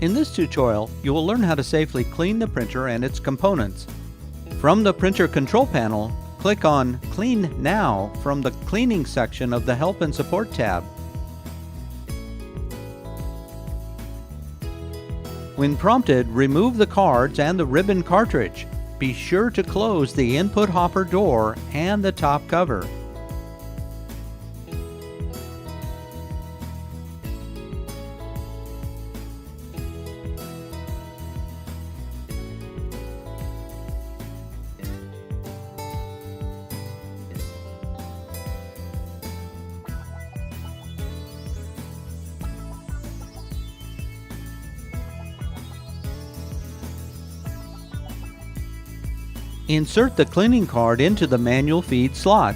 In this tutorial, you will learn how to safely clean the printer and its components. From the printer control panel, click on Clean Now from the Cleaning section of the Help and Support tab. When prompted, remove the cards and the ribbon cartridge. Be sure to close the input hopper door and the top cover. Insert the cleaning card into the manual feed slot.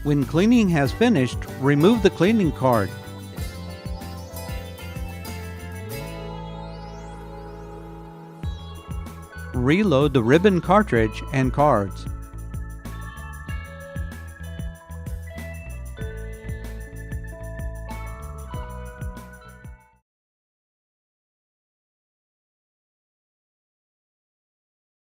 When cleaning has finished, remove the cleaning card. Reload the ribbon cartridge and cards.